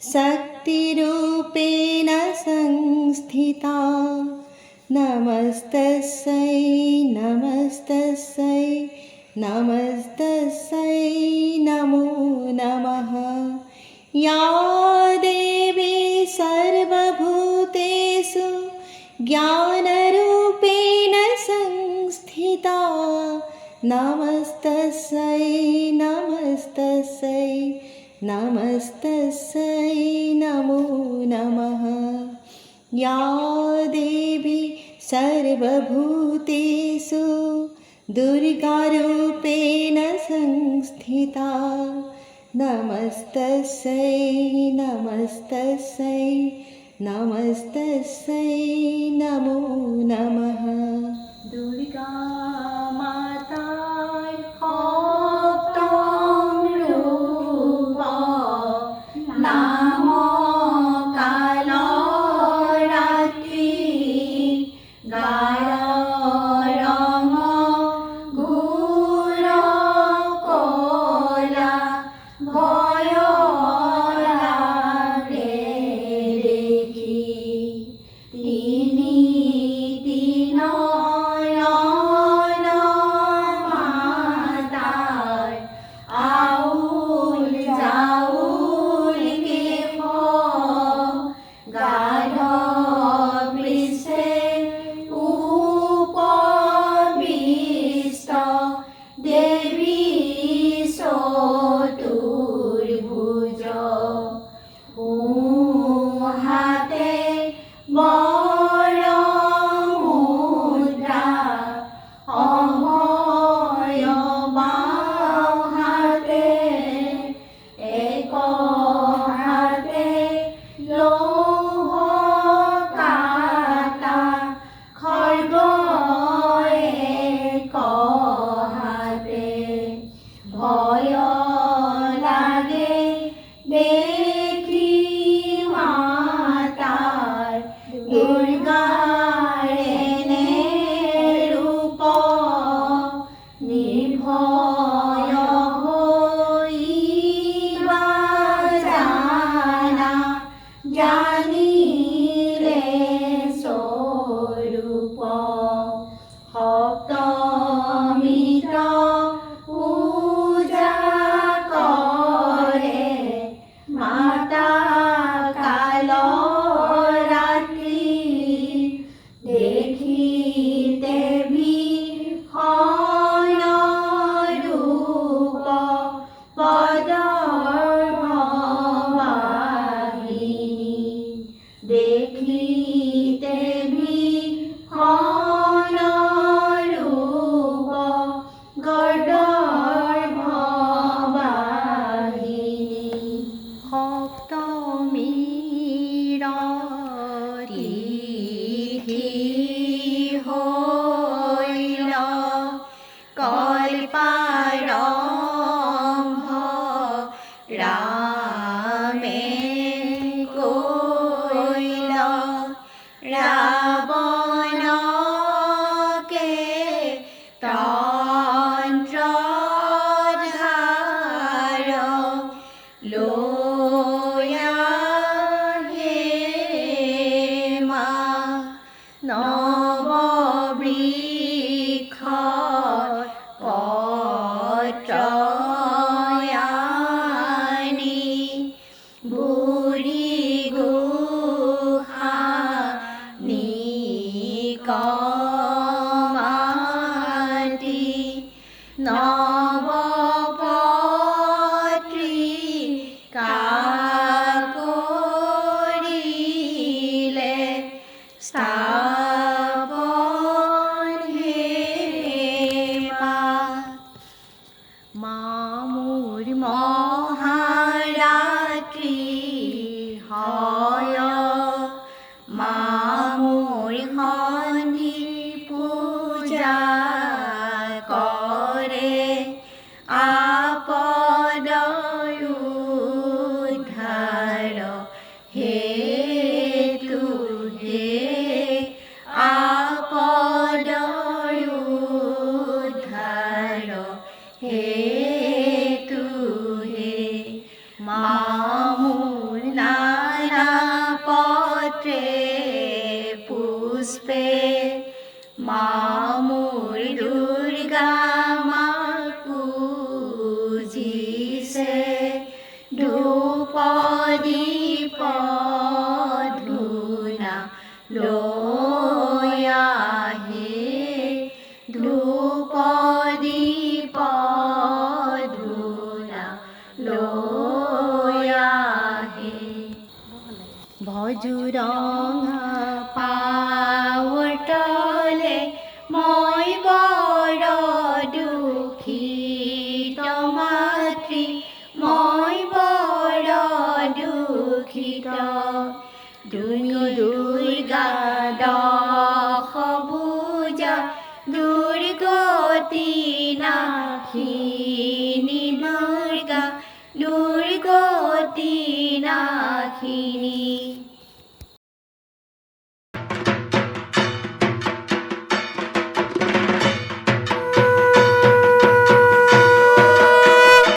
शक्तिरूपेण संस्थिता नमस्तस्यै नमस्तस्यै नमस्तस्यै नमो नमः। या देवी सर्वभूतेषु ज्ञानरूपेण संस्थिता नमस्तस्यै नमस्तस्यै नमस्तस्यै नमो नमः। या देवी सर्वभूतेषु दुर्गारूपेण संस्थिता नमस्तस्यै नमस्तस्यै नमस्तस्यै नमो नमः। दुर्गा मातार सप्तम रूप नाम कालरात्रि गाढ़ रंग घोर कला भय लागे देखी तिनी तीन नयन मातार आउल जाउल केफ गाढ़ वृषे उपविष्ट देवी चतुर्भुज हाते बड़ मुद्रा अभय बाँ हाते एक हाते लौह काटा खड्ग एक हाते भय लागे देखी मातार दुर्गार एने रूप निर्भय हइबा जाना जानिले स्वरूप सप्तमीत पूजा करे माता कालरात्रि देखिते भीषण रूप पदर्भवाहिनी देखिते भीषण रूप गडर्भवाहिनी सप्तमीर तिथि हইল कल्पारम्भ रामे কইল রাবণকে তন্ত্রধার লয়া হে মা নববৃক্ষ পত্রয়ানি ভুরি গুহা নিকমাটি নবপত্রিকা করিলে স্থাপন হে মা। মামুর মহারাত্রি হয় মামুর সন্ধি পূজা করে আপদ উদ্ধার হেতু হে আপদ উদ্ধার হেতু হে মামুর না ভজুৰঙা পাৱতলে মই বৰ দুখিত মাতৃ মই বৰ দুখিত তুমি দুৰ্গা দশ ভুজা দুৰ্গতি নাশিনী দুৰ্গা দুৰ্গতি নাশিনী